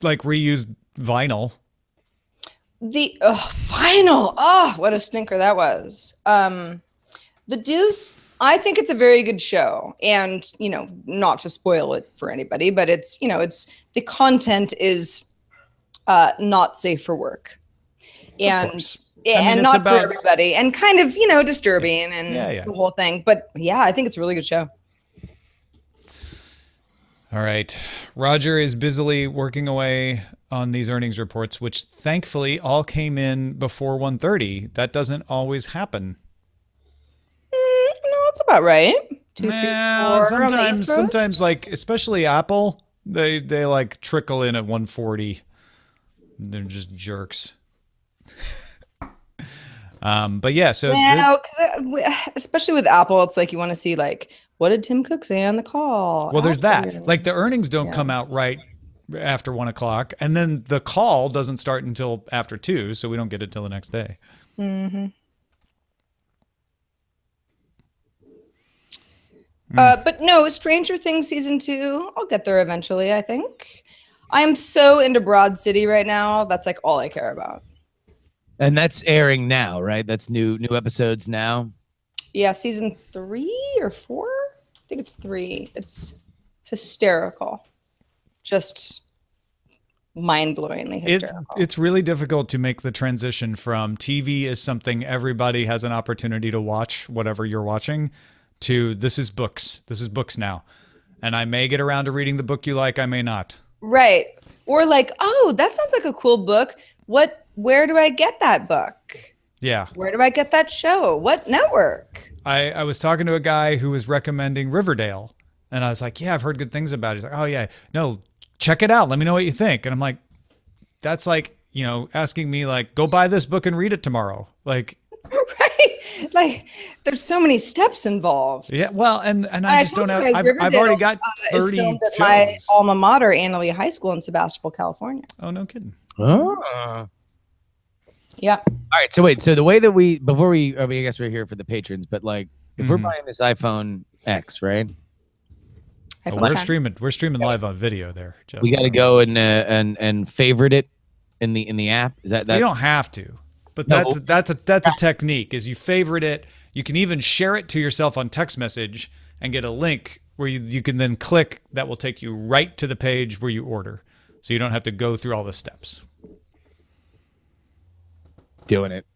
like reused vinyl. The vinyl. Oh, what a stinker that was. The Deuce, I think it's a very good show. And, you know, not to spoil it for anybody, but it's, you know, it's the content is not safe for work. And not for everybody. And kind of, you know, disturbing and the whole thing. But yeah, I think it's a really good show. All right. Roger is busily working away on these earnings reports, which thankfully all came in before 1:30. That doesn't always happen. No, it's about right. 2, 3, 4 sometimes like, especially Apple, they like trickle in at 1:40. They're just jerks. But yeah, so especially with Apple, it's like you want to see like, what did Tim Cook say on the call? Well, there's that. Like the earnings don't come out right after 1 o'clock, and then the call doesn't start until after 2, so we don't get it till the next day. Mm-hmm. But no, Stranger Things season 2, I'll get there eventually, I think. I am so into Broad City right now. That's like all I care about. And that's airing now, right? That's new episodes now. Yeah, season 3 or 4? I think it's 3. It's hysterical. Just mind-blowingly hysterical. It's really difficult to make the transition from TV is something everybody has an opportunity to watch, whatever you're watching, to this is books. This is books now. And I may get around to reading the book you like, I may not. Right. Or like, oh, that sounds like a cool book. Where do I get that book? Yeah. Where do I get that show? What network? I was talking to a guy who was recommending Riverdale. And I was like, yeah, I've heard good things about it. He's like, oh yeah, no, check it out. Let me know what you think. And I'm like, that's like, you know, asking me like, go buy this book and read it tomorrow. Like, right. Like there's so many steps involved. Yeah. Well, and I just don't have, I've already got 30 shows. At my alma mater, Annalee High School in Sebastopol, California. Oh, no kidding. Oh. Yeah. All right. So wait, so the way that I guess we're here for the patrons, but like if we're buying this iPhone X, right? Oh, we're streaming live on video there. Justin. We got to go and favorite it in the app. Is that you don't have to, but no, that's a technique. Is you favorite it. You can even share it to yourself on text message and get a link where you can then click. That will take you right to the page where you order, so you don't have to go through all the steps. Doing it.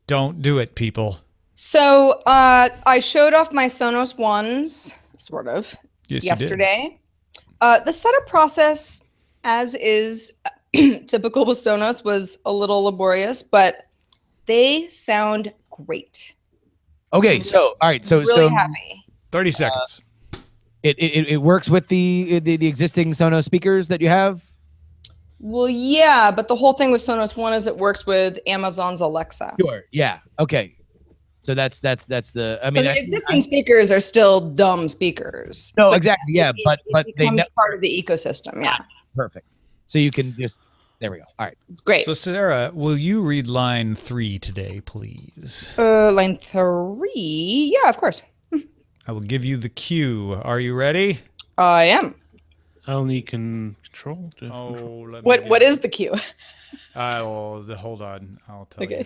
Don't do it, people. So I showed off my Sonos ones, sort of, yesterday. The setup process, as is typical with Sonos, was a little laborious, but they sound great. Okay, so all right, so really happy. 30 seconds. It works with the existing Sonos speakers that you have. Well, yeah, but the whole thing with Sonos One is it works with Amazon's Alexa. Sure. Yeah. Okay. So that's the. I mean, so the existing speakers are still dumb speakers. No, exactly. Yeah, but it becomes part of the ecosystem. Yeah. Perfect. So you can just. There we go. All right. Great. So Sarah, will you read line 3 today, please? Line 3. Yeah, of course. I will give you the cue. Are you ready? I am. I'll need control. What is the cue? Hold on. I'll tell you.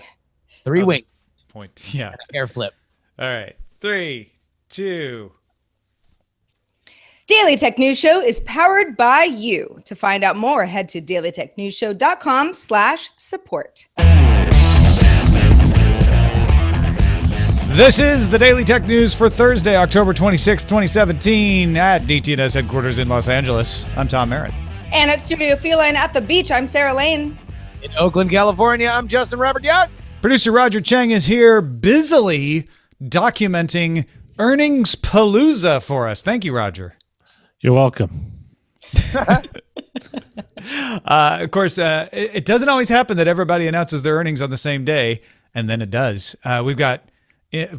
3 wings. Point. Yeah. Air flip. All right. 3, 2. Daily Tech News Show is powered by you. To find out more, head to dailytechnewsshow.com/support. This is the Daily Tech News for Thursday, October 26, 2017 at DTNS headquarters in Los Angeles. I'm Tom Merritt. And at Studio Feline at the beach, I'm Sarah Lane. In Oakland, California, I'm Justin Robert Yacht. Producer Roger Cheng is here busily documenting Earningspalooza for us. Thank you, Roger. You're welcome. Of course, it doesn't always happen that everybody announces their earnings on the same day, and then it does. We've got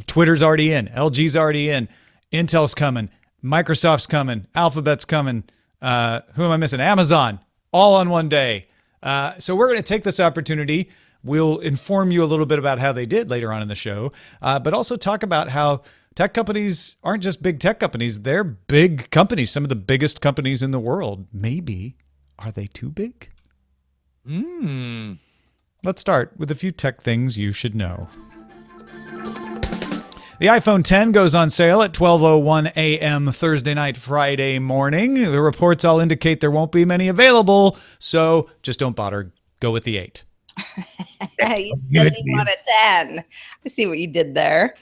Twitter's already in, LG's already in, Intel's coming, Microsoft's coming, Alphabet's coming. Who am I missing? Amazon, all on one day. So we're going to take this opportunity. We'll inform you a little bit about how they did later on in the show, but also talk about how tech companies aren't just big tech companies. They're big companies, some of the biggest companies in the world. Maybe. Are they too big? Let's start with a few tech things you should know. The iPhone X goes on sale at 12:01 a.m. Thursday night, Friday morning. The reports all indicate there won't be many available, so just don't bother. Go with the 8. Does he want a 10? I see what you did there.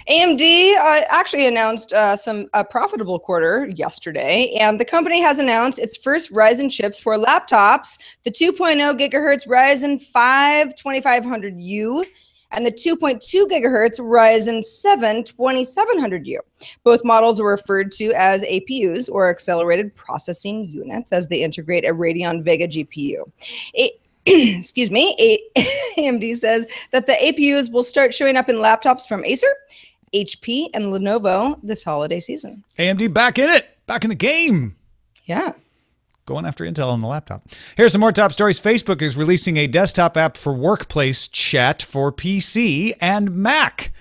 AMD actually announced a profitable quarter yesterday, and the company has announced its first Ryzen chips for laptops, the 2.0 gigahertz Ryzen 5 2500U and the 2.2 gigahertz Ryzen 7 2700U. Both models are referred to as APUs, or accelerated processing units, as they integrate a Radeon Vega GPU. Excuse me, AMD says that the APUs will start showing up in laptops from Acer, HP, and Lenovo this holiday season. AMD back in it, back in the game. Yeah. Going after Intel on the laptop. Here's some more top stories. Facebook is releasing a desktop app for workplace chat for PC and Mac.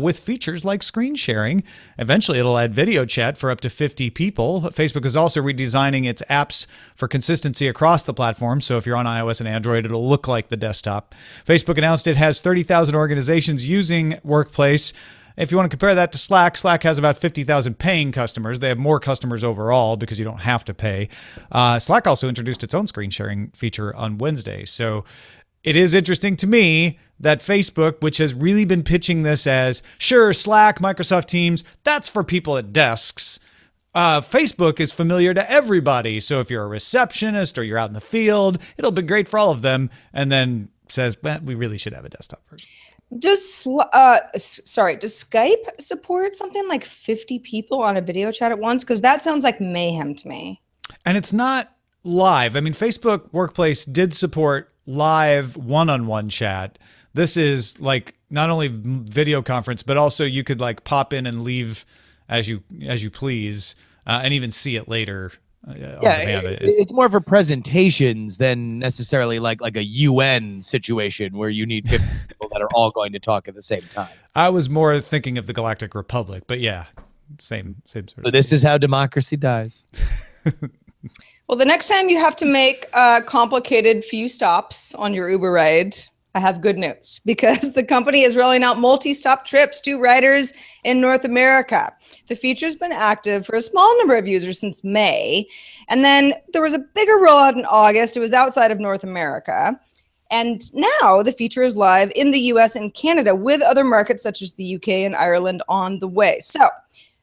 With features like screen sharing. Eventually, it'll add video chat for up to 50 people. Facebook is also redesigning its apps for consistency across the platform. So if you're on iOS and Android, it'll look like the desktop. Facebook announced it has 30,000 organizations using Workplace. If you want to compare that to Slack, Slack has about 50,000 paying customers. They have more customers overall because you don't have to pay. Slack also introduced its own screen sharing feature on Wednesday. So it is interesting to me that Facebook, which has really been pitching this as, sure, Slack, Microsoft Teams, that's for people at desks. Facebook is familiar to everybody. So if you're a receptionist or you're out in the field, it'll be great for all of them. And then says, well, we really should have a desktop version. Does Skype support something like 50 people on a video chat at once? Because that sounds like mayhem to me. And it's not live. I mean, Facebook Workplace did support live one-on-one chat. This is like not only video conference, but also you could like pop in and leave as you please, and even see it later. It's more for presentations than necessarily like a UN situation where you need 50 people that are all going to talk at the same time. I was more thinking of the Galactic Republic, but yeah, same sort of. So this is how democracy dies. Well, the next time you have to make a complicated few stops on your Uber ride, I have good news, because the company is rolling out multi-stop trips to riders in North America. The feature's been active for a small number of users since May, and then there was a bigger rollout in August. It was outside of North America, and now the feature is live in the US and Canada, with other markets such as the UK and Ireland on the way. So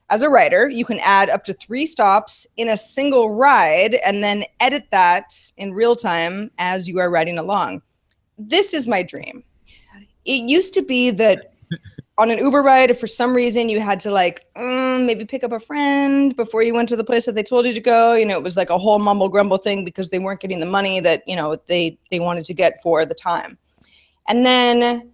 as a rider, you can add up to 3 stops in a single ride and then edit that in real time as you are riding along. This is my dream. It used to be that on an Uber ride, if for some reason you had to like maybe pick up a friend before you went to the place that they told you to go, you know, it was like a whole mumble grumble thing because they weren't getting the money that, you know, they wanted to get for the time. And then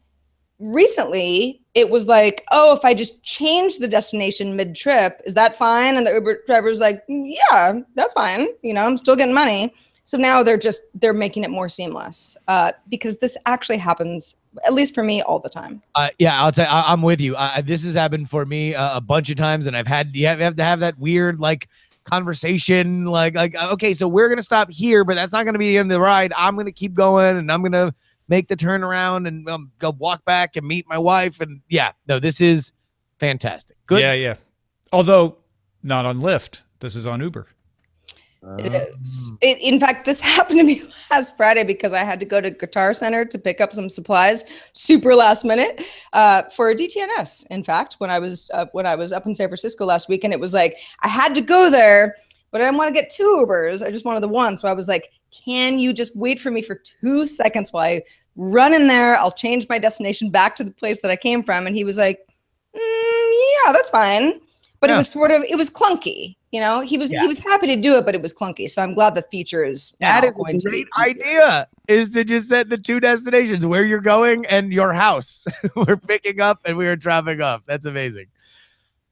recently it was like, oh, if I just change the destination mid-trip, is that fine? And the Uber driver's like, yeah, that's fine. You know, I'm still getting money. So now they're making it more seamless, because this actually happens, at least for me, all the time. Yeah, I'll tell you, I'm with you. This has happened for me a bunch of times, and you have to have that weird like conversation, like okay, so we're gonna stop here, but that's not gonna be in the ride. I'm gonna keep going, and I'm gonna make the turnaround and go walk back and meet my wife. And yeah, no, this is fantastic. Good. Yeah. Although not on Lyft, this is on Uber. It is. In fact, this happened to me last Friday because I had to go to Guitar Center to pick up some supplies, super last minute, for DTNS. In fact, when I was up in San Francisco last week, and it was like I had to go there, but I didn't want to get 2 Ubers. I just wanted the one. So I was like, "Can you just wait for me for 2 seconds while I run in there? I'll change my destination back to the place that I came from." And he was like, "Yeah, that's fine." But yeah. It was clunky. You know, he was happy to do it, but it was clunky. So I'm glad the feature is now going to be easier. Idea is to just set the 2 destinations, where you're going and your house. We're picking up and we are dropping off. That's amazing.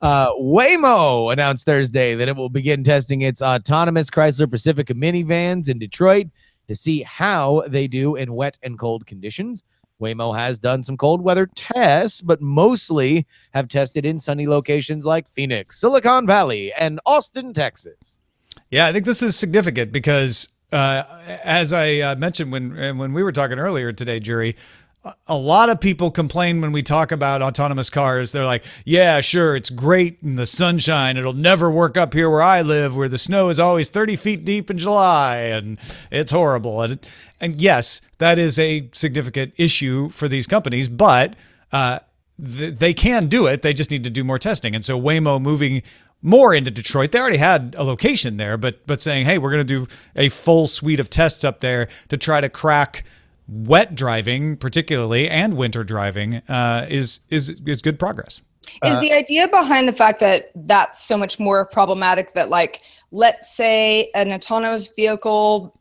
Waymo announced Thursday that it will begin testing its autonomous Chrysler Pacifica minivans in Detroit to see how they do in wet and cold conditions. Waymo has done some cold weather tests, but mostly have tested in sunny locations like Phoenix, Silicon Valley, and Austin, Texas. Yeah, I think this is significant because, as I mentioned when we were talking earlier today, Jury, a lot of people complain when we talk about autonomous cars. They're like, yeah, sure, it's great in the sunshine. It'll never work up here where I live, where the snow is always 30 feet deep in July, and it's horrible. And yes, that is a significant issue for these companies, but they can do it. They just need to do more testing. And so Waymo moving more into Detroit, they already had a location there, but saying, hey, we're going to do a full suite of tests up there to try to crack wet driving, particularly, and winter driving, is good progress. Is the idea behind the fact that that's so much more problematic that, like, let's say an autonomous vehicle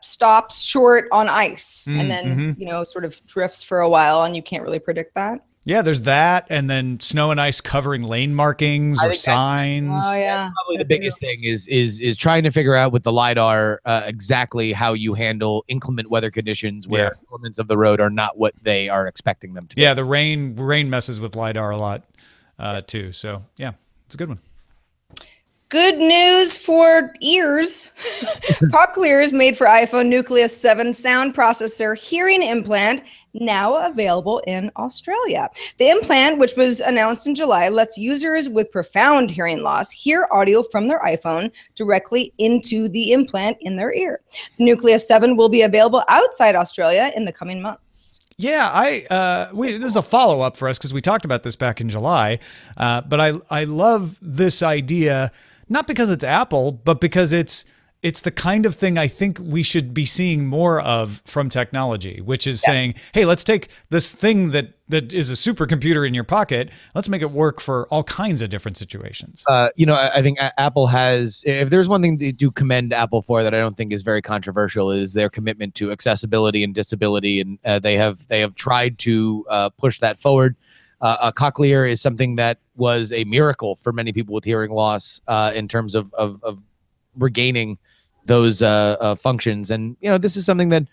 stops short on ice and then, you know, sort of drifts for a while and you can't really predict that? Yeah, there's that, and then snow and ice covering lane markings or signs. Oh yeah, that's probably the biggest thing is trying to figure out with the LiDAR exactly how you handle inclement weather conditions where elements of the road are not what they are expecting them to be. Yeah, the rain messes with LiDAR a lot too. So yeah, it's a good one. Good news for ears. Cochlear's made for iPhone Nucleus 7 sound processor hearing implant now available in Australia. The implant, which was announced in July, lets users with profound hearing loss hear audio from their iPhone directly into the implant in their ear. The Nucleus 7 will be available outside Australia in the coming months. Yeah, this is a follow-up for us because we talked about this back in July, but I love this idea, not because it's Apple, but because it's the kind of thing I think we should be seeing more of from technology, which is saying, hey, let's take this thing that is a supercomputer in your pocket, let's make it work for all kinds of different situations. You know, I think Apple has, if there's one thing they do commend Apple for that I don't think is very controversial, is their commitment to accessibility and disability, and they have tried to push that forward. Cochlear is something that was a miracle for many people with hearing loss in terms of regaining those functions. And, you know, this is something that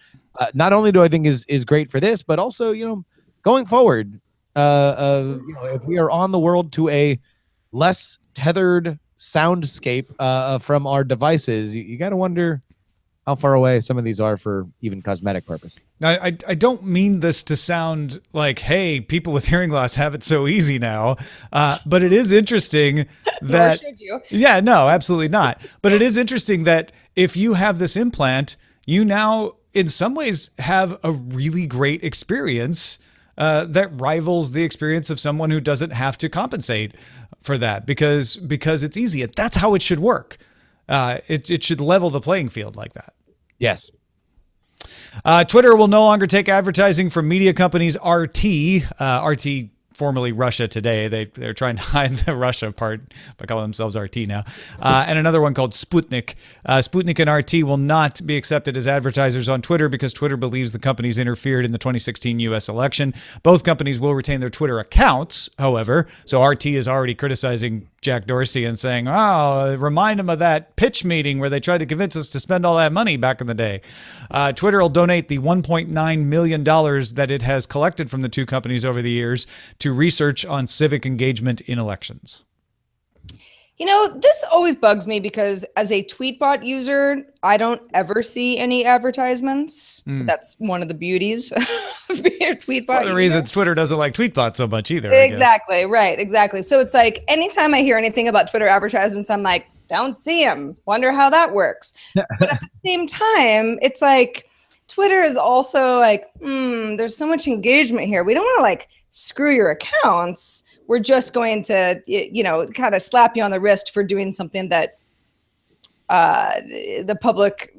not only do I think is great for this, but also, you know, going forward, you know, if we are on the world to a less tethered soundscape from our devices, you got to wonder how far away some of these are for even cosmetic purposes. Now, I don't mean this to sound like, hey, people with hearing loss have it so easy now, but it is interesting that... Nor should you. Yeah, no, absolutely not. But it is interesting that if you have this implant, you now, in some ways, have a really great experience that rivals the experience of someone who doesn't have to compensate for that because it's easy. That's how it should work. It should level the playing field like that. Yes. Twitter will no longer take advertising from media companies RT. RT, formerly Russia Today. They're trying to hide the Russia part by calling themselves RT now. And another one called Sputnik. Sputnik and RT will not be accepted as advertisers on Twitter because Twitter believes the companies interfered in the 2016 U.S. election. Both companies will retain their Twitter accounts, however. So RT is already criticizing Jack Dorsey and saying, oh, remind him of that pitch meeting where they tried to convince us to spend all that money back in the day. Twitter will donate the $1.9 million that it has collected from the two companies over the years to research on civic engagement in elections. You know, this always bugs me because as a Tweetbot user, I don't ever see any advertisements. That's one of the beauties of being a Tweetbot One of the reasons Twitter doesn't like Tweetbot so much either. Exactly, right, exactly. So it's like anytime I hear anything about Twitter advertisements, I'm like, don't see them. Wonder how that works. But at the same time, it's like Twitter is also like, there's so much engagement here. We don't want to like screw your accounts. We're just going to, you know, kind of slap you on the wrist for doing something that the public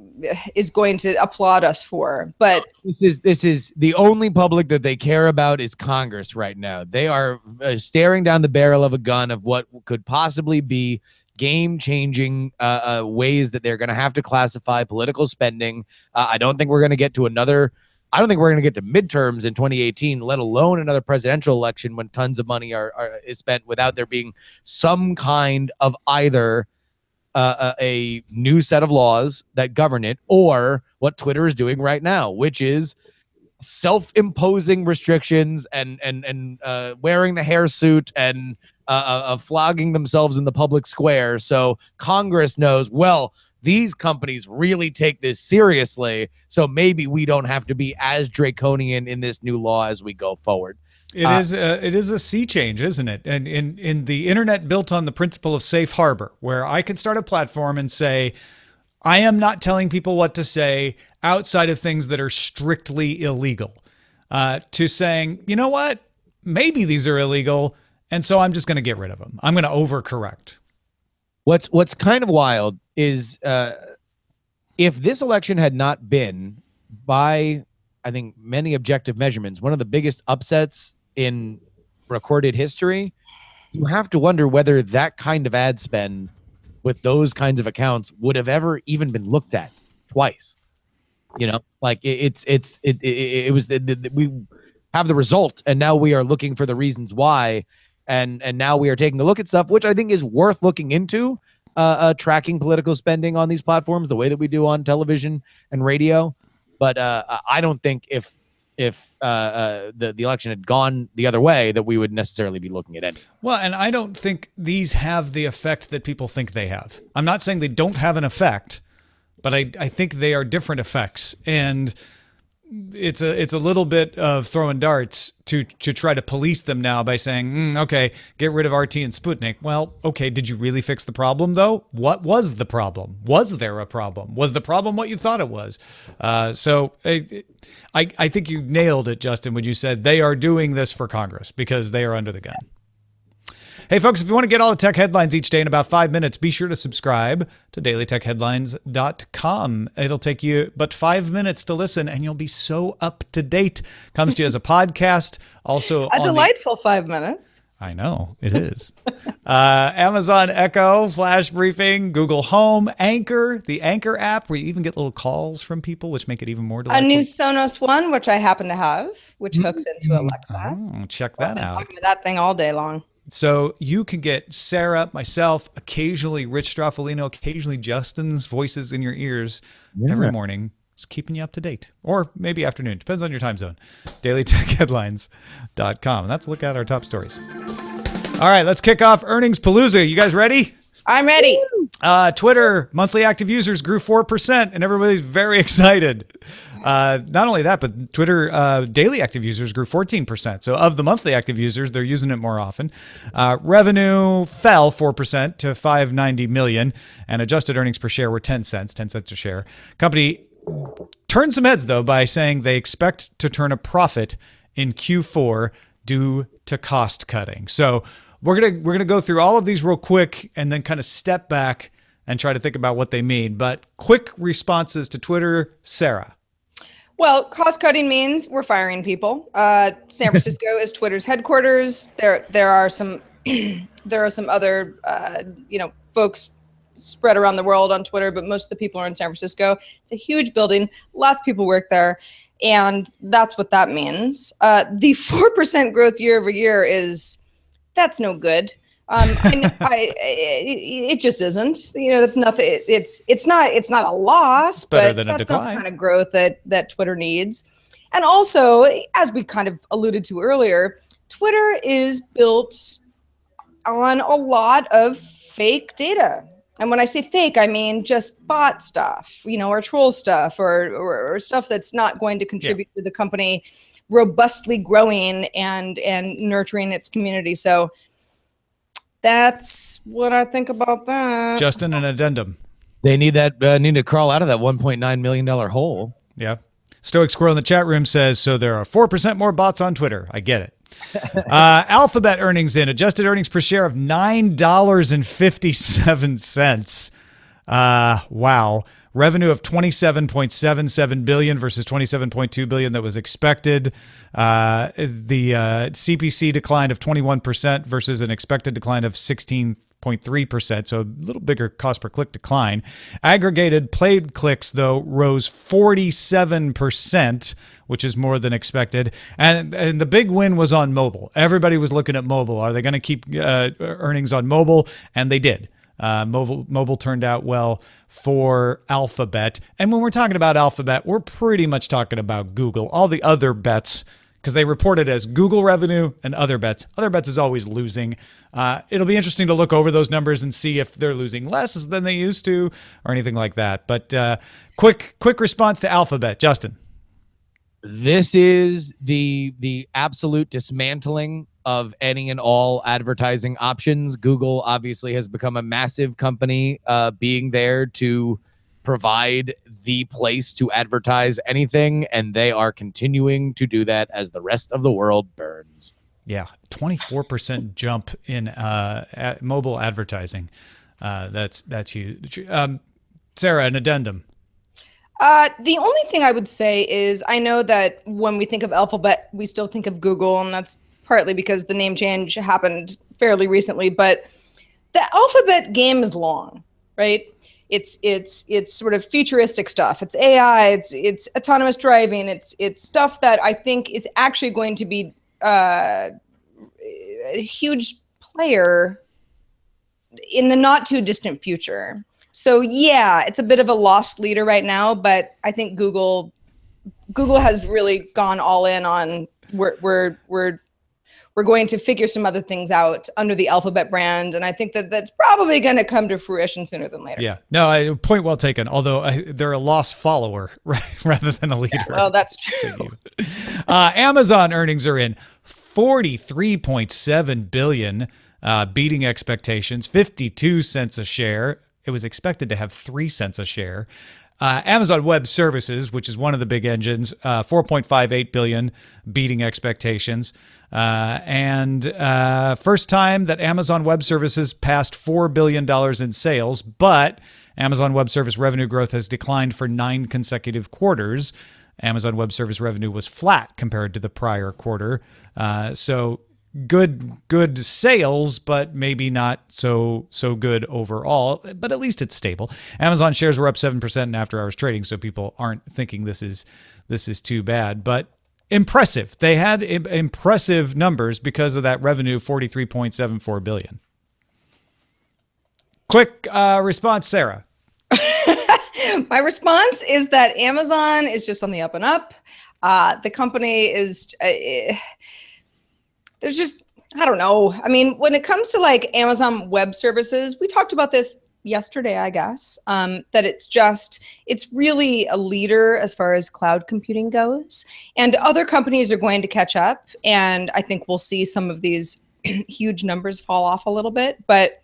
is going to applaud us for. But this is the only public that they care about is Congress right now. They are staring down the barrel of a gun of what could possibly be game-changing ways that they're going to have to classify political spending. I don't think we're going to get to I don't think we're going to get to midterms in 2018, let alone another presidential election when tons of money is spent without there being some kind of either a new set of laws that govern it or what Twitter is doing right now, which is self-imposing restrictions and wearing the hairsuit and flogging themselves in the public square. So Congress knows, well, these companies really take this seriously, so maybe we don't have to be as draconian in this new law as we go forward. It is a sea change, isn't it? And in the internet built on the principle of safe harbor, where I can start a platform and say, I am not telling people what to say outside of things that are strictly illegal, to saying, you know what, maybe these are illegal, and so I'm just going to get rid of them. I'm going to overcorrect. What's kind of wild is if this election had not been, by I think many objective measurements, one of the biggest upsets in recorded history, you have to wonder whether that kind of ad spend with those kinds of accounts would have ever even been looked at twice. You know, like it was we have the result, and now we are looking for the reasons why. And now we are taking a look at stuff, which I think is worth looking into, tracking political spending on these platforms the way that we do on television and radio. But I don't think if the election had gone the other way, that we would necessarily be looking at any. Well, and I don't think these have the effect that people think they have. I'm not saying they don't have an effect, but I think they are different effects. And it's a little bit of throwing darts to try to police them now by saying, okay, get rid of RT and Sputnik. Well, okay, did you really fix the problem though? What was the problem? Was there a problem? Was the problem what you thought it was? So I think you nailed it, Justin, when you said they are doing this for Congress because they are under the gun. Hey, folks, if you want to get all the tech headlines each day in about 5 minutes, be sure to subscribe to dailytechheadlines.com. It'll take you but 5 minutes to listen, and you'll be so up to date. Comes to you as a podcast. Also, a delightful 5 minutes. I know, it is. Amazon Echo, Flash Briefing, Google Home, Anchor, the Anchor app, where you even get little calls from people, which make it even more delightful. A new Sonos One, which I happen to have, which hooks into Alexa. Oh, check that out. I'm talking to that thing all day long. So you can get Sarah, myself, occasionally Rich Straffolino, occasionally Justin's voices in your ears every morning. It's keeping you up to date. Or maybe afternoon. Depends on your time zone. DailyTechHeadlines.com. And that's a look at our top stories. All right, let's kick off Earningspalooza. You guys ready? I'm ready. Twitter monthly active users grew 4%, and everybody's very excited. Not only that, but Twitter daily active users grew 14%. So of the monthly active users, they're using it more often. Revenue fell 4% to $590 million, and adjusted earnings per share were 10 cents a share. Company turned some heads, though, by saying they expect to turn a profit in Q4 due to cost cutting. So we're gonna go through all of these real quick and then kind of step back and try to think about what they mean. But quick responses to Twitter, Sarah. Well, cost cutting means we're firing people. San Francisco is Twitter's headquarters. There are some other folks spread around the world on Twitter, but most of the people are in San Francisco. It's a huge building. Lots of people work there. And that's what that means. The 4% growth year over year that's no good. It just isn't. You know, that's nothing. It's not a loss, but that's not the kind of growth that Twitter needs. And also, as we kind of alluded to earlier, Twitter is built on a lot of fake data. And when I say fake, I mean just bot stuff, or troll stuff, or stuff that's not going to contribute to the company robustly growing and nurturing its community. So that's what I think about that. Justin, an addendum. They need to crawl out of that $1.9 million hole. Yeah. Stoic Squirrel in the chat room says, so there are 4% more bots on Twitter. I get it. Alphabet earnings adjusted earnings per share of $9.57. Wow. Revenue of $27.77 billion versus $27.2 billion that was expected. The CPC decline of 21% versus an expected decline of 16.3%, so a little bigger cost per click decline. Aggregated played clicks, though, rose 47%, which is more than expected. And the big win was on mobile. Everybody was looking at mobile. Are they going to keep earnings on mobile? And they did. Mobile turned out well for Alphabet. And when we're talking about Alphabet, we're pretty much talking about Google. All the other bets, because they report it as Google revenue and other bets. Other bets is always losing. It'll be interesting to look over those numbers and see if they're losing less than they used to or anything like that. But quick response to Alphabet. Justin. This is the absolute dismantling of any and all advertising options. Google obviously has become a massive company, being there to provide the place to advertise anything, and they are continuing to do that as the rest of the world burns. Yeah, 24% jump in mobile advertising. That's huge. Sarah, an addendum. The only thing I would say is I know that when we think of Alphabet, we still think of Google, and that's partly because the name change happened fairly recently. But the Alphabet game is long, right? It's sort of futuristic stuff. It's AI. It's autonomous driving. It's stuff that I think is actually going to be a huge player in the not too distant future. So yeah, it's a bit of a lost leader right now, but I think Google has really gone all in on we're going to figure some other things out under the Alphabet brand, and I think that's probably going to come to fruition sooner than later. Yeah, no, point well taken. Although they're a lost follower, right, rather than a leader. Yeah, well, that's true. Amazon earnings are in 43.7 billion, beating expectations. 52 cents a share. It was expected to have 3 cents a share. Amazon Web Services, which is one of the big engines, 4.58 billion, beating expectations. And first time that Amazon Web Services passed $4 billion in sales, but Amazon Web Service revenue growth has declined for 9 consecutive quarters. Amazon Web Service revenue was flat compared to the prior quarter. So good sales, but maybe not so good overall, but at least it's stable. Amazon shares were up 7% in after hours trading, so people aren't thinking this is too bad, but impressive. They had impressive numbers because of that revenue, 43.74 billion. Quick response, Sarah. My response is that Amazon is just on the up and up. The company is there's just, I don't know. I mean, when it comes to like Amazon Web Services, we talked about this yesterday, I guess, that it's really a leader as far as cloud computing goes. And other companies are going to catch up. And I think we'll see some of these huge numbers fall off a little bit. But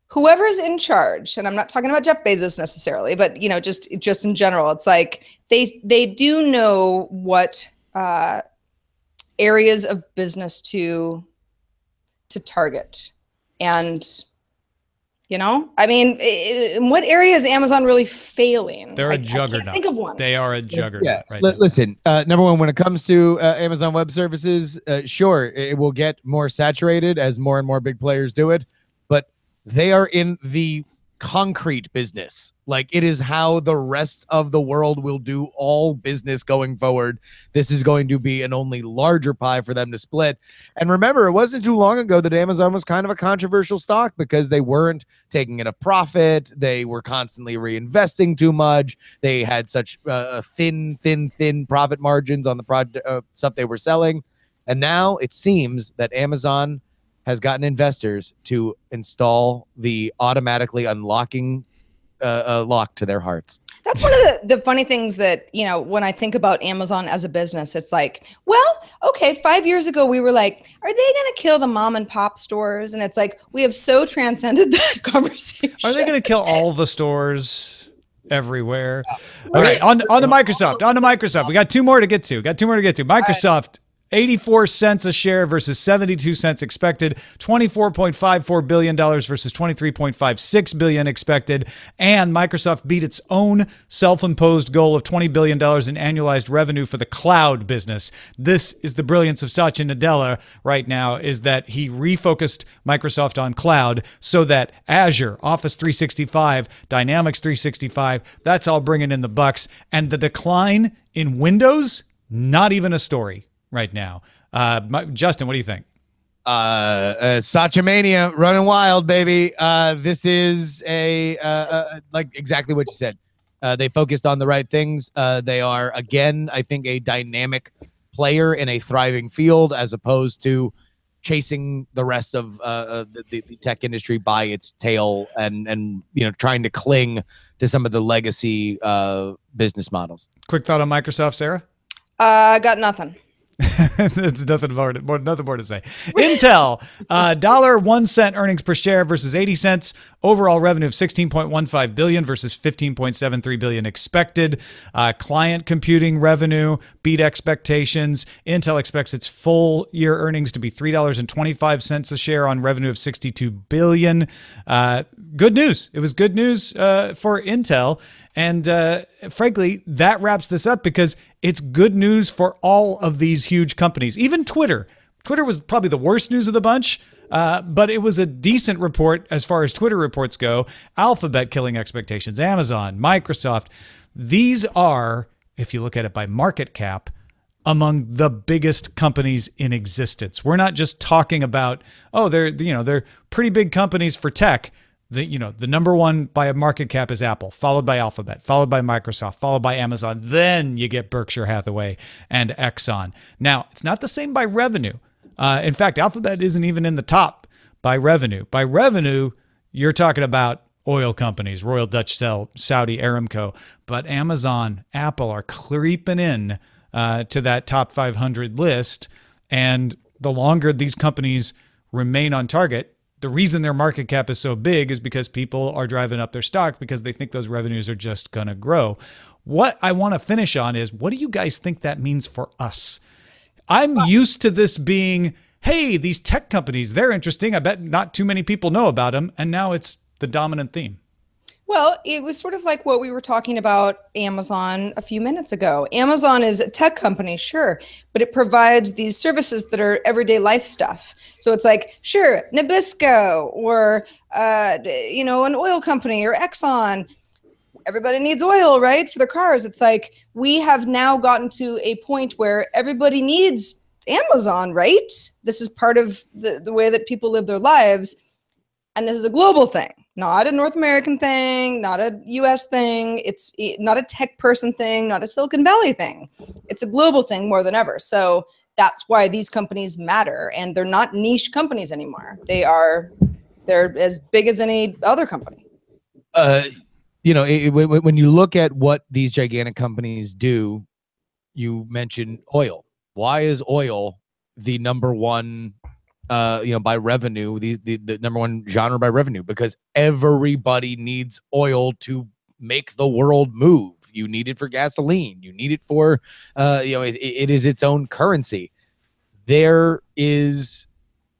whoever's in charge, and I'm not talking about Jeff Bezos necessarily, but just in general, it's like they do know what areas of business to target. And, I mean, in what area is Amazon really failing? They're a juggernaut. I can't think of one. They are a juggernaut. Yeah. Right Listen, number one, when it comes to Amazon Web Services, sure, it will get more saturated as more and more big players do it, but they are in the concrete business. Like, it is how the rest of the world will do all business going forward. This is going to be an only larger pie for them to split. And remember, it wasn't too long ago that Amazon was kind of a controversial stock because they weren't taking enough profit. They were constantly reinvesting too much. They had such thin profit margins on the product stuff they were selling. And now it seems that Amazon has gotten investors to install the automatically unlocking lock to their hearts. That's one of the funny things that, when I think about Amazon as a business, it's like, well, okay, 5 years ago, we were like, are they going to kill the mom and pop stores? And it's like, we have so transcended that conversation. Are they going to kill all the stores everywhere? All right, on to Microsoft. We got two more to get to. Microsoft. 84 cents a share versus 72 cents expected, $24.54 billion versus $23.56 billion expected, and Microsoft beat its own self-imposed goal of $20 billion in annualized revenue for the cloud business. This is the brilliance of Satya Nadella right now, is that he refocused Microsoft on cloud so that Azure, Office 365, Dynamics 365, that's all bringing in the bucks, and the decline in Windows, not even a story right now. Justin, what do you think? Satchamania running wild, baby. This is like exactly what you said. They focused on the right things. They are, again, I think, a dynamic player in a thriving field as opposed to chasing the rest of the tech industry by its tail and trying to cling to some of the legacy business models. Quick thought on Microsoft, Sarah? I got nothing. There's nothing more to say. Intel, $1 earnings per share versus 80 cents. Overall revenue of $16.15 billion versus $15.73 billion expected. Client computing revenue beat expectations. Intel expects its full year earnings to be $3.25 a share on revenue of $62 billion. Good news. It was good news for Intel. And frankly, that wraps this up because it's good news for all of these huge companies, even Twitter. Twitter was probably the worst news of the bunch, but it was a decent report as far as Twitter reports go. Alphabet killing expectations, Amazon, Microsoft. These are, if you look at it by market cap, among the biggest companies in existence. We're not just talking about, oh, they're pretty big companies for tech. The number one by a market cap is Apple, followed by Alphabet, followed by Microsoft, followed by Amazon. Then you get Berkshire Hathaway and Exxon. Now, it's not the same by revenue. In fact, Alphabet isn't even in the top by revenue. By revenue, you're talking about oil companies, Royal Dutch Shell, Saudi Aramco. But Amazon, Apple are creeping in to that top 500 list. And the longer these companies remain on target, the reason their market cap is so big is because people are driving up their stock because they think those revenues are just going to grow. What I want to finish on is, what do you guys think that means for us? I'm used to this being, hey, these tech companies, they're interesting. I bet not too many people know about them. And now it's the dominant theme. Well, it was sort of like what we were talking about Amazon a few minutes ago. Amazon is a tech company, sure, but it provides these services that are everyday life stuff. So it's like, sure, Nabisco or, an oil company or Exxon. Everybody needs oil, right, for their cars. It's like we have now gotten to a point where everybody needs Amazon, right? This is part of the way that people live their lives. And this is a global thing, not a North American thing, not a US thing. It's not a tech person thing, not a Silicon Valley thing. It's a global thing more than ever. So that's why these companies matter. And they're not niche companies anymore. They're as big as any other company. When you look at what these gigantic companies do, you mentioned oil. Why is oil the number one by revenue, the number one genre by revenue? Because everybody needs oil to make the world move. You need it for gasoline. You need it for, it is its own currency. There is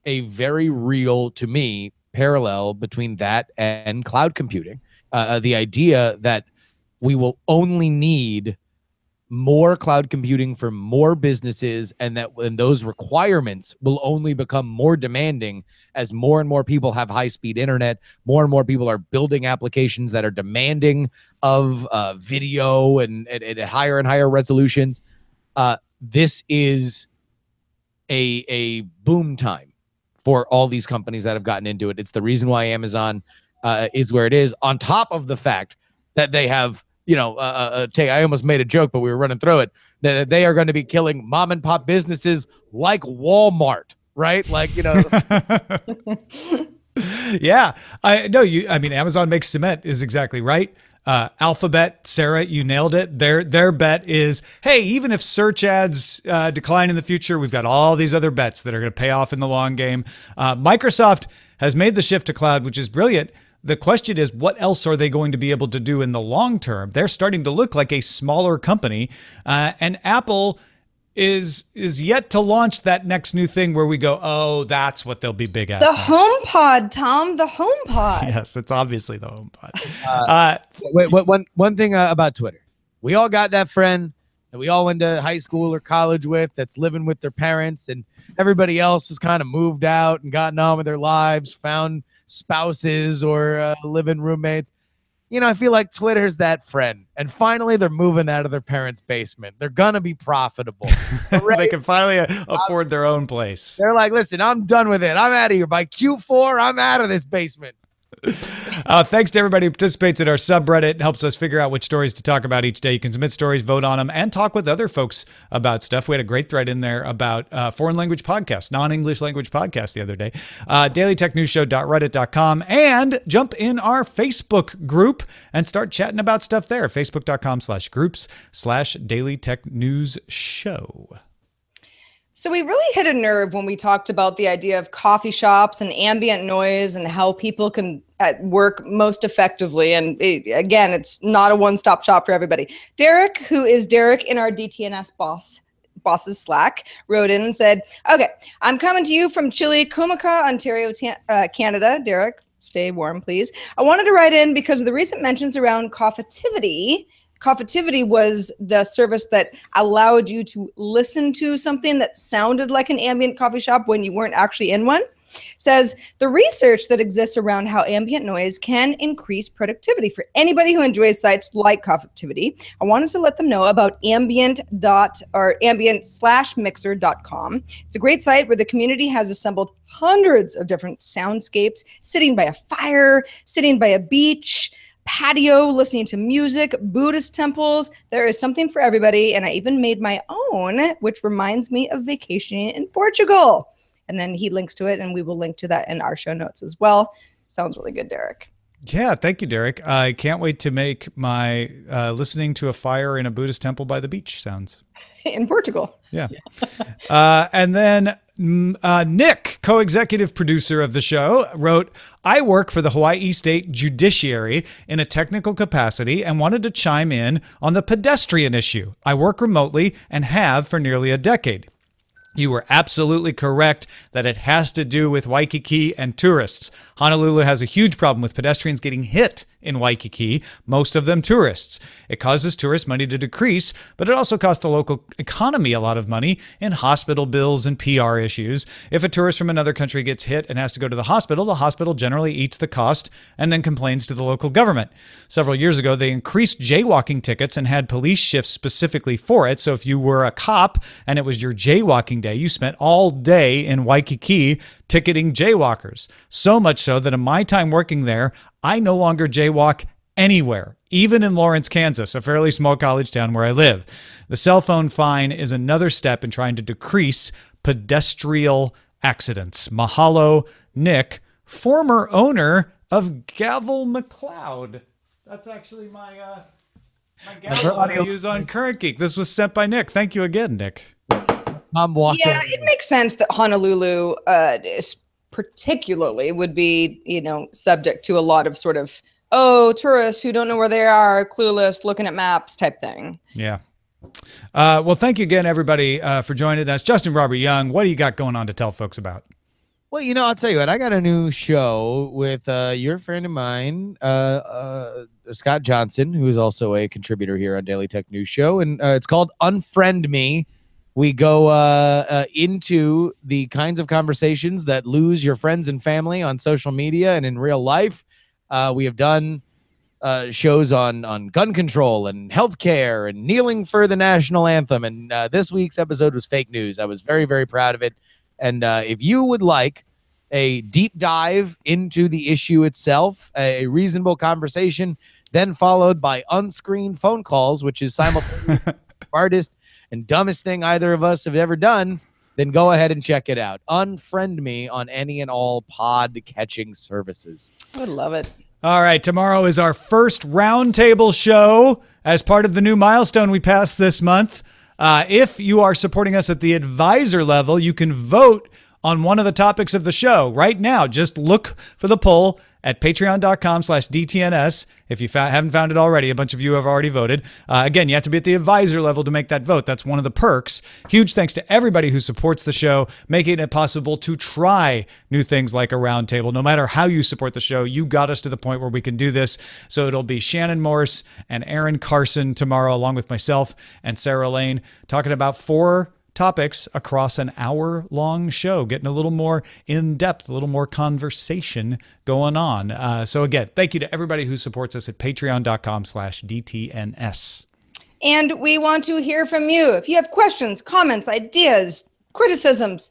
a very real, to me, parallel between that and cloud computing. The idea that we will only need more cloud computing for more businesses, and that when those requirements will only become more demanding as more and more people have high-speed internet, more and more people are building applications that are demanding of video and at higher and higher resolutions. This is a boom time for all these companies that have gotten into it. It's the reason why Amazon is where it is, on top of the fact that they have, I almost made a joke, but we were running through it, that they are going to be killing mom and pop businesses like Walmart, right? Like, Yeah, Amazon makes cement is exactly right. Alphabet, Sarah, you nailed it. Their bet is, hey, even if search ads decline in the future, we've got all these other bets that are going to pay off in the long game. Microsoft has made the shift to cloud, which is brilliant. The question is, what else are they going to be able to do in the long term? They're starting to look like a smaller company, and Apple is yet to launch that next new thing where we go, oh, that's what they'll be big at. The HomePod, Tom, the HomePod. Yes, it's obviously the HomePod. One thing about Twitter. We all got that friend that we all went to high school or college with that's living with their parents, and everybody else has kind of moved out and gotten on with their lives, found spouses or living roommates. I feel like Twitter's that friend. And finally, they're moving out of their parents' basement. They're going to be profitable. They can finally afford their own place. They're like, listen, I'm done with it. I'm out of here. By Q4, I'm out of this basement. Thanks to everybody who participates in our subreddit. It helps us figure out which stories to talk about each day. You can submit stories, vote on them, and talk with other folks about stuff. We had a great thread in there about foreign language podcasts, non-English language podcasts the other day. dailytechnewsshow.reddit.com, and jump in our Facebook group and start chatting about stuff there. Facebook.com/groups/dailytechnewsshow. So we really hit a nerve when we talked about the idea of coffee shops and ambient noise and how people can work most effectively. And again, it's not a one-stop shop for everybody. Derek, who is Derek in our DTNS bosses Slack, wrote in and said, okay, I'm coming to you from chilly Kumaka, Ontario, Canada. Derek, stay warm, please. I wanted to write in because of the recent mentions around Coffeetivity. Coffeetivity was the service that allowed you to listen to something that sounded like an ambient coffee shop when you weren't actually in one. Says the research that exists around how ambient noise can increase productivity for anybody who enjoys sites like Coffeetivity. I wanted to let them know about ambient/mixer.com. It's a great site where the community has assembled hundreds of different soundscapes, sitting by a fire, sitting by a beach, patio, listening to music, Buddhist temples. There is something for everybody. And I even made my own, which reminds me of vacationing in Portugal. And then he links to it, and we will link to that in our show notes as well. Sounds really good, Derek. Yeah, thank you, Derek. I can't wait to make my listening to a fire in a Buddhist temple by the beach sounds. In Portugal. Yeah. And then Nick, co-executive producer of the show, wrote, I work for the Hawaii State Judiciary in a technical capacity and wanted to chime in on the pedestrian issue. I work remotely and have for nearly a decade. You were absolutely correct that it has to do with Waikiki and tourists. Honolulu has a huge problem with pedestrians getting hit in Waikiki, most of them tourists. It causes tourist money to decrease, but it also costs the local economy a lot of money in hospital bills and PR issues. If a tourist from another country gets hit and has to go to the hospital generally eats the cost and then complains to the local government. Several years ago, they increased jaywalking tickets and had police shifts specifically for it. So if you were a cop and it was your jaywalking day, you spent all day in Waikiki ticketing jaywalkers. So much so that in my time working there, I no longer jaywalk anywhere, even in Lawrence, Kansas, a fairly small college town where I live. The cell phone fine is another step in trying to decrease pedestrian accidents. Mahalo, Nick, former owner of Gavel McLeod. That's actually my gavel I use on Current Geek. This was sent by Nick. Thank you again, Nick. I'm walking. Yeah, it makes sense that Honolulu particularly would be, subject to a lot of sort of, tourists who don't know where they are, clueless, looking at maps type thing. Yeah. Well, thank you again, everybody, for joining us. Justin Robert Young, what do you got going on to tell folks about? Well, I'll tell you what. I got a new show with your friend of mine, Scott Johnson, who is also a contributor here on Daily Tech News Show, and it's called Unfriend Me. We go into the kinds of conversations that lose your friends and family on social media and in real life. We have done shows on gun control and healthcare and kneeling for the national anthem. And this week's episode was fake news. I was very, very proud of it. And if you would like a deep dive into the issue itself, a reasonable conversation, then followed by unscreened phone calls, which is simultaneously hardest and dumbest thing either of us have ever done, then go ahead and check it out. Unfriend me on any and all pod-catching services. I would love it. All right, tomorrow is our first roundtable show as part of the new milestone we passed this month. If you are supporting us at the advisor level, you can vote on one of the topics of the show right now. Just look for the poll at patreon.com/DTNS. If you haven't found it already, a bunch of you have already voted. Again, you have to be at the advisor level to make that vote. That's one of the perks. Huge thanks to everybody who supports the show, making it possible to try new things like a roundtable. No matter how you support the show, you got us to the point where we can do this. So it'll be Shannon Morse and Aaron Carson tomorrow, along with myself and Sarah Lane, talking about 4 topics across an hour-long show, getting a little more in-depth, a little more conversation going on. So again, thank you to everybody who supports us at patreon.com/DTNS. And we want to hear from you. If you have questions, comments, ideas, criticisms,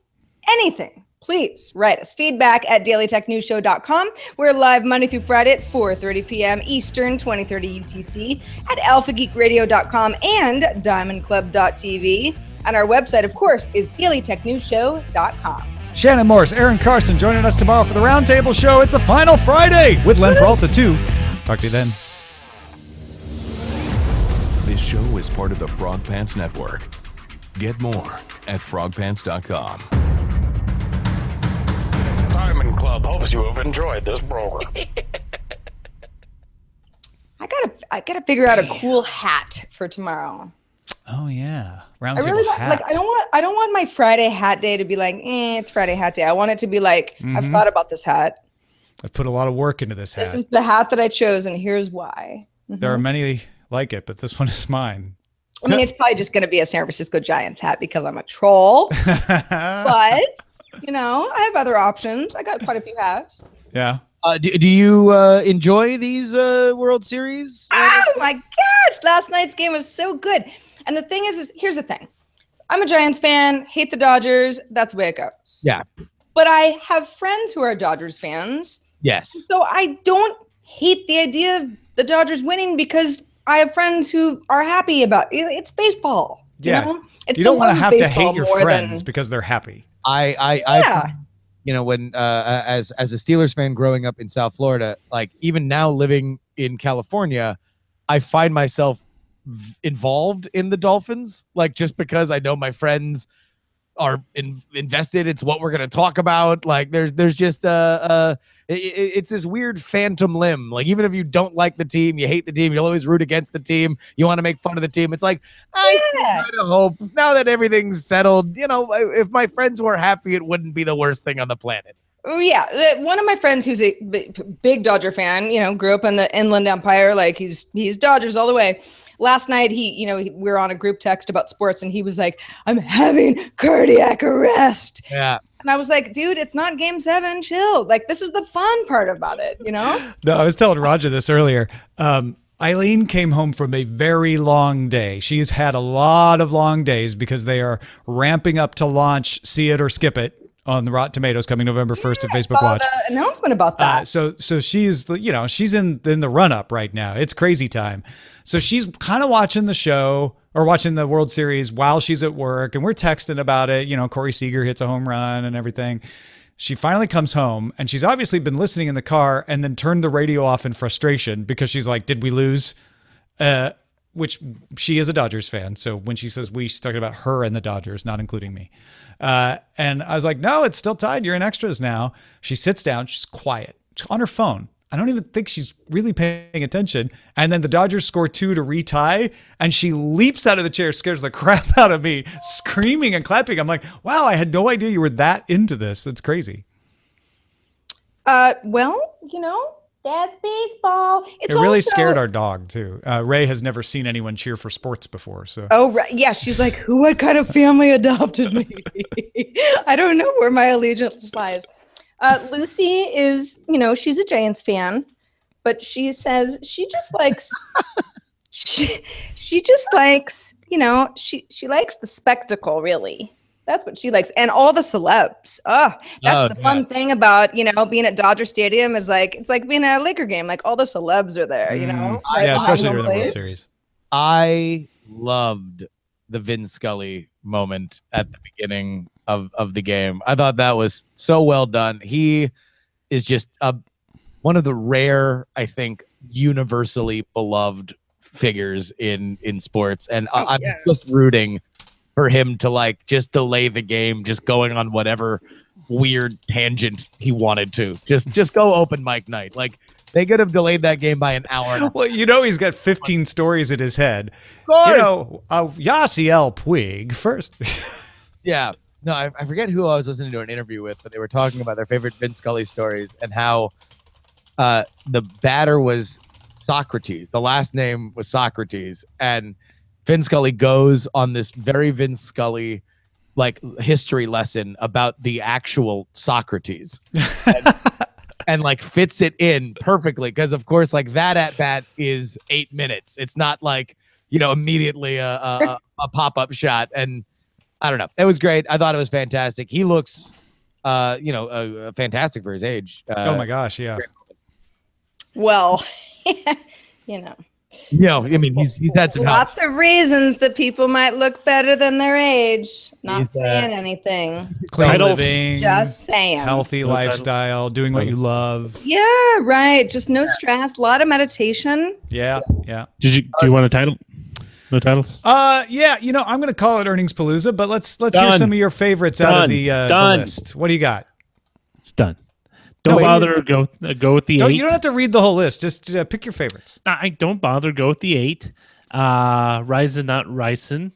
anything, please write us. feedback@dailytechnewsshow.com. We're live Monday through Friday at 4:30 p.m. Eastern, 2030 UTC at alphageekradio.com and diamondclub.tv. And our website, of course, is dailytechnewsshow.com. Shannon Morris, Aaron Karsten joining us tomorrow for the Roundtable Show. It's a final Friday with Len Peralta, too. Talk to you then. This show is part of the Frog Pants Network. Get more at frogpants.com. Diamond Club hopes you have enjoyed this program. I gotta figure out a cool hat for tomorrow. Oh yeah, I Roundtable really want, hat. I don't want my Friday hat day to be like, it's Friday hat day. I want it to be like, I've thought about this hat. I've put a lot of work into this hat. This is the hat that I chose, and here's why. There are many like it, but this one is mine. I mean, it's probably just going to be a San Francisco Giants hat because I'm a troll. But, you know, I have other options. I got quite a few hats. Yeah. Do you enjoy these World Series? Oh, my gosh. Last night's game was so good. And the thing is here's the thing. I'm a Giants fan, hate the Dodgers. That's the way it goes. Yeah. But I have friends who are Dodgers fans. Yes. So I don't hate the idea of the Dodgers winning because I have friends who are happy about it. It's baseball. Yeah. You know? It's You the don't want to love of have to baseball hate your more friends than- because they're happy. I you know, when as a Steelers fan growing up in South Florida, like even now living in California, I find myself involved in the Dolphins, like just because I know my friends are invested. It's what we're going to talk about. Like there's just it's this weird phantom limb. Like even if you don't like the team, you hate the team, you'll always root against the team. You want to make fun of the team. It's like, I kind of hope now that everything's settled, you know, if my friends were happy, it wouldn't be the worst thing on the planet. Oh yeah, one of my friends who's a big Dodger fan, you know, grew up in the Inland Empire, like he's Dodgers all the way. Last night, we were on a group text about sports, and he was like, "I'm having cardiac arrest." Yeah. And I was like, "Dude, it's not Game 7. Chill. Like this is the fun part about it, you know." No, I was telling Roger this earlier. Eileen came home from a very long day. She's had a lot of long days because they are ramping up to launch See It or Skip It on the Rotten Tomatoes coming November 1st at Facebook Watch. I saw the announcement about that. So she's, you know, she's in the run up right now. It's crazy time. So she's kind of watching the show or watching the World Series while she's at work, and we're texting about it. You know, Corey Seager hits a home run and everything. She finally comes home, and she's obviously been listening in the car and then turned the radio off in frustration because she's like, did we lose? Which she is a Dodgers fan. So when she says we, she's talking about her and the Dodgers, not including me. And I was like, no, it's still tied. You're in extras now. She sits down. She's quiet. She's on her phone. I don't even think she's really paying attention. And then the Dodgers score 2 to retie, and she leaps out of the chair, scares the crap out of me, screaming and clapping. I'm like, wow, I had no idea you were that into this. It's crazy. Well, you know, that's baseball. It's It really also scared our dog too. Ray has never seen anyone cheer for sports before. So Oh, right. Yeah, she's like, what kind of family adopted me? I don't know where my allegiance lies. Lucy is, you know, she's a Giants fan, but she says she just likes, she just likes, you know, she likes the spectacle, really. That's what she likes. And all the celebs. That's the fun thing about, you know, being at Dodger Stadium is like, it's like being at a Laker game. Like all the celebs are there, you know? yeah, especially home during the World plate. Series. I loved the Vin Scully moment at the beginning of the game. I thought that was so well done. He is just one of the rare, I think, universally beloved figures in sports. And I'm just rooting for him to like just delay the game, just going on whatever weird tangent he wanted to. Just go open mic night. Like they could have delayed that game by an hour. Well, you know, he's got 15 stories in his head. Of course. You know, Yasiel Puig first. Yeah. No, I forget who I was listening to an interview with, but they were talking about their favorite Vin Scully stories and how the batter was Socrates. The last name was Socrates. And Vin Scully goes on this very Vin Scully like history lesson about the actual Socrates. And like fits it in perfectly because of course like that at bat is 8 minutes. It's not like, you know, immediately a pop-up shot. And I don't know, it was great. I thought it was fantastic. He looks fantastic for his age. Oh my gosh, yeah. Well, you know. Yeah, I mean he's had some help. Lots of reasons that people might look better than their age. Not He's, saying anything. Clean Titles. living, Just saying. healthy No titles. lifestyle, doing what you love. Yeah, right. Just no stress. A lot of meditation. Yeah, yeah. Do you want a title? No titles? Yeah, you know, I'm going to call it Earningspalooza, but let's hear Done. some of your favorites out of the Done. list. What do you got? It's done. Don't bother. Go with the 8. You don't have to read the whole list. Just pick your favorites. I don't bother. Go with the 8. Ryzen, not Ryzen.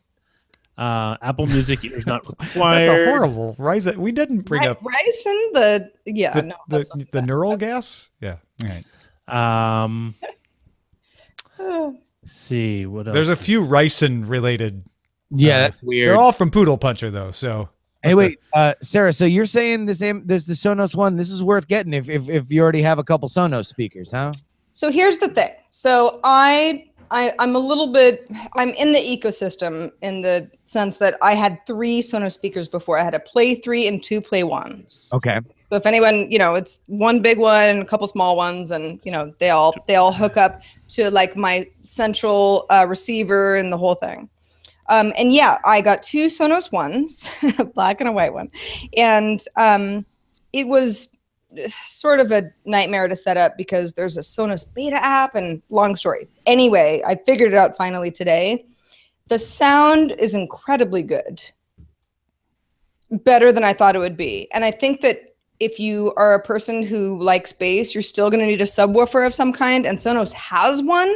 Apple Music is not required. That's a horrible Ryzen. We didn't bring up Ryzen, the neural gas. Yeah. All right. Let's see what else. There's a few Ryzen related. Yeah, that's weird. They're all from Poodle Puncher though. So. Hey, wait, Sarah. So you're saying the Sonos one? This is worth getting if you already have a couple Sonos speakers, huh? So here's the thing. So I'm a little bit, I'm in the ecosystem in the sense that I had 3 Sonos speakers before. I had a Play 3 and 2 Play 1s. Okay. So if anyone, you know, it's one big one and a couple small ones, and you know they all hook up to like my central receiver and the whole thing. And yeah, I got 2 Sonos ones, a black and a white one, and it was sort of a nightmare to set up because there's a Sonos beta app and long story. Anyway, I figured it out finally today. The sound is incredibly good, better than I thought it would be, and I think that if you are a person who likes bass, you're still going to need a subwoofer of some kind, and Sonos has one.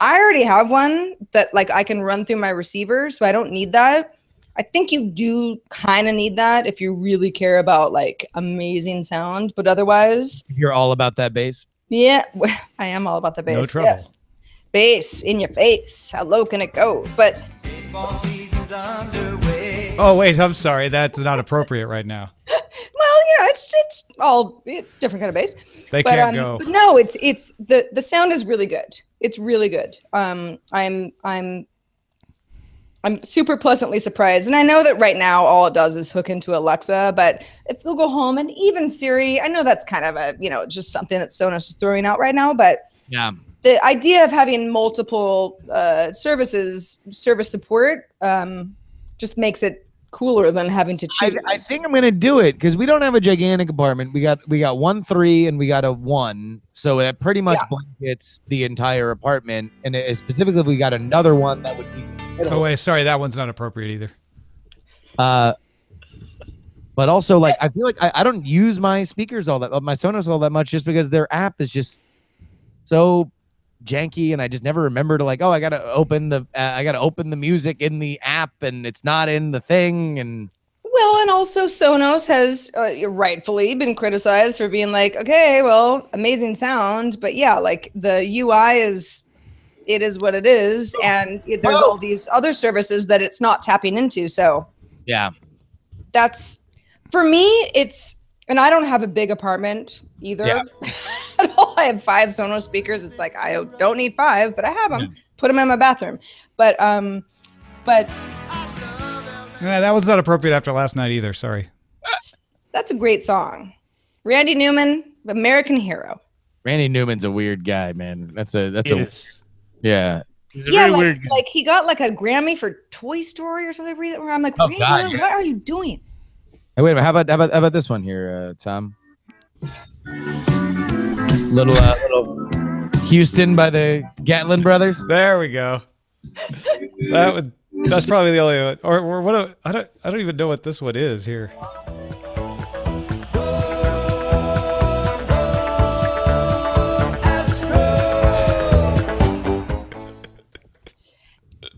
I already have one that like I can run through my receiver, so I don't need that. I think you do kind of need that if you really care about like amazing sound, but otherwise, You're all about that bass. yeah, I am all about the bass. No trouble. Yes. Bass in your face. How low can it go? But Oh wait, I'm sorry. That's not appropriate right now. well, you know, it's all different kind of bass. They But, can't go. but no, it's the sound is really good. It's really good. I'm super pleasantly surprised, and I know that right now all it does is hook into Alexa. But if Google Home and even Siri, I know that's kind of a just something that Sonos is throwing out right now. But Yeah. the idea of having multiple service support just makes it cooler than having to choose. I think I'm gonna do it because we don't have a gigantic apartment. We got 1 3 and we got a 1, so that pretty much blankets the entire apartment. And specifically, if we got another one, that would be. Oh wait, sorry, that one's not appropriate either. But also, like, I feel like I don't use my speakers my Sonos all that much, just because their app is just so janky, and I just never remember to like, I gotta open the music in the app, and it's not in the thing. And Well, and also Sonos has rightfully been criticized for being like, okay, well, amazing sound, but yeah, like the UI is what it is, and there's all these other services that it's not tapping into. So yeah, that's for me. And I don't have a big apartment either. Yeah. At all. I have 5 Sonos speakers. It's like I don't need 5, but I have them. Put them in my bathroom. But Yeah, that was not appropriate after last night either. Sorry. that's a great song. Randy Newman, American Hero. Randy Newman's a weird guy, man. That's Yes. yeah. He's a Yeah, very weird guy. like he got like a Grammy for Toy Story or something. Where I'm like, Oh, Randy God, Newman, yeah. what are you doing? Hey, wait a minute. How about this one here, Tom? Little Houston by the Gatlin Brothers. There we go. That's probably the only one. Or what? I don't even know what this one is here.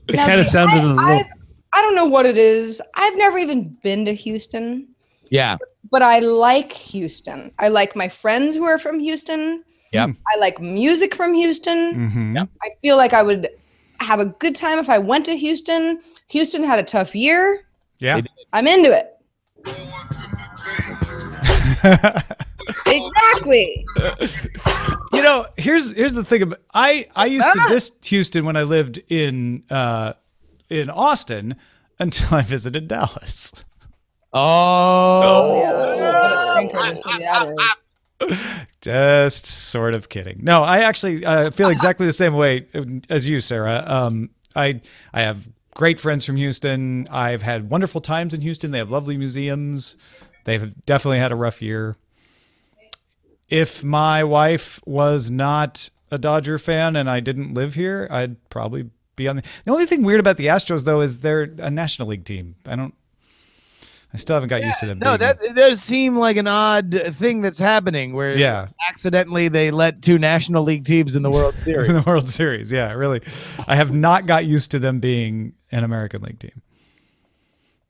It Now, kind of see, sounded a little. I don't know what it is. I've never even been to Houston, Yeah. but I like Houston. I like my friends who are from Houston. Yep. I like music from Houston. Mm-hmm. Yep. I feel like I would have a good time if I went to Houston. Houston had a tough year. Yeah. I'm into it. Exactly. You know, here's the thing about I used to diss Houston when I lived in Austin until I visited Dallas. Oh, Yeah. What a stinker of a city that is. Just sort of kidding. No, I actually feel exactly the same way as you, Sarah. I have great friends from Houston. I've had wonderful times in Houston. They have lovely museums. They've definitely had a rough year. If my wife was not a Dodger fan and I didn't live here, I'd probably be on the only thing weird about the Astros, though, is they're a National League team. I still haven't got used to them. No, that it does seem like an odd thing that's happening where accidentally they let two National League teams in the World Series. In the World Series, yeah, really. I have not got used to them being an American League team.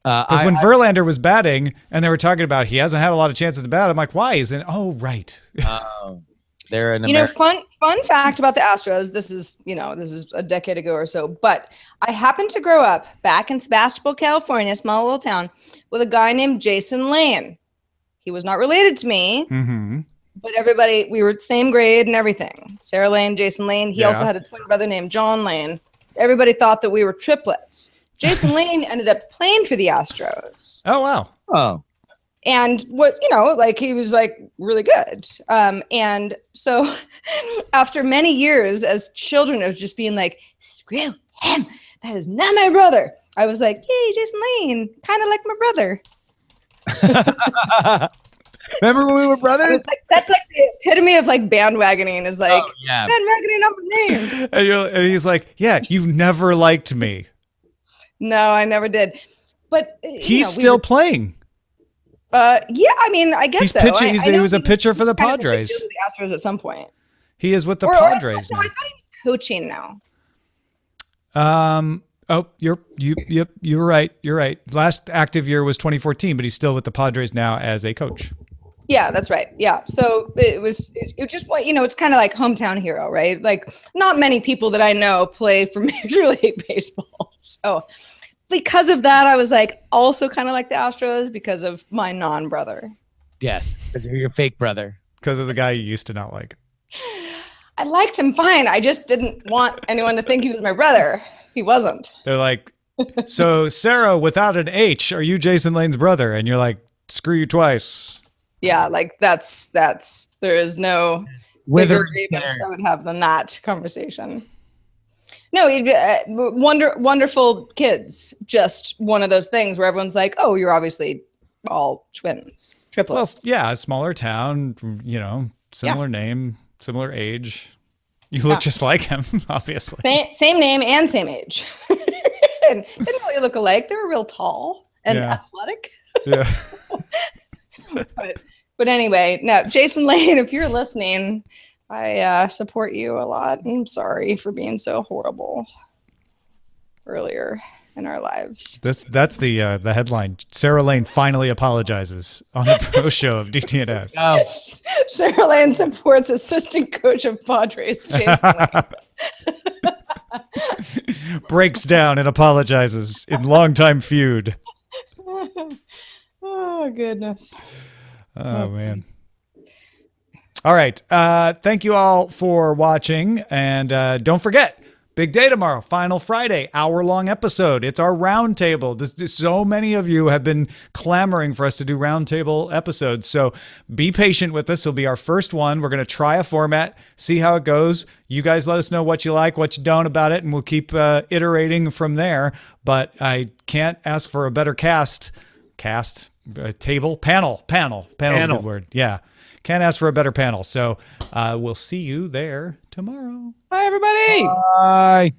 Because when Verlander was batting and they were talking about he hasn't had a lot of chances to bat, I'm like, why? Isn't right? They're an fun fact about the Astros. This is a decade ago or so, but I happened to grow up back in Sebastopol, California, small little town, with a guy named Jason Lane. He was not related to me, but we were same grade and everything. Sarah Lane, Jason Lane. He also had a twin brother named John Lane. Everybody thought that we were triplets. Jason Lane ended up playing for the Astros. Oh, wow. Oh. And he was really good. And so after many years as children of just being like, screw him, that is not my brother. I was like, yay, Jason Lane, kind of like my brother. Remember when we were brothers? That's like the epitome of bandwagoning is bandwagoning on my name. And he's like, yeah, you've never liked me. No, I never did. But he's still playing. I guess he's so. Pitching. He was a pitcher for the Padres. The Astros at some point. He is with the Padres now. I thought he was coaching now. Oh, you're right. You're right. Last active year was 2014, but he's still with the Padres now as a coach. Yeah, that's right. Yeah. So it just, it's kind of like hometown hero, right? Like not many people that I know play for Major League Baseball. So because of that, I was also kind of like the Astros because of my non-brother. Yes, because you're your fake brother. Because of the guy you used to not like. I liked him fine. I just didn't want anyone to think he was my brother. He wasn't. They're like, so Sarah, without an H, are you Jason Lane's brother? And you're like, screw you twice. Yeah, there is no bigger grievance I would have than that conversation. No, wonderful kids. Just one of those things where everyone's like, oh, you're obviously all twins, triplets. Well, yeah, a smaller town, similar name, similar age. You look just like him, obviously. Same name and same age. And didn't really look alike. They were real tall and athletic. Yeah. But anyway, no, Jason Lane, if you're listening, I support you a lot. I'm sorry for being so horrible earlier in our lives. That's the headline. Sarah Lane finally apologizes on the pro show of DTNS. Oh. Sarah Lane supports assistant coach of Padres, Jason Lane. Breaks down and apologizes in longtime feud. Oh, goodness. Oh, man. All right. Thank you all for watching. And don't forget, big day tomorrow, Final Friday, hour-long episode. It's our roundtable. So many of you have been clamoring for us to do roundtable episodes. So be patient with us. It'll be our first one. We're going to try a format, see how it goes. You guys let us know what you like, what you don't about it, and we'll keep iterating from there. But I can't ask for a better panel is a good word. Yeah. Can't ask for a better panel. So we'll see you there tomorrow. Bye, everybody. Bye.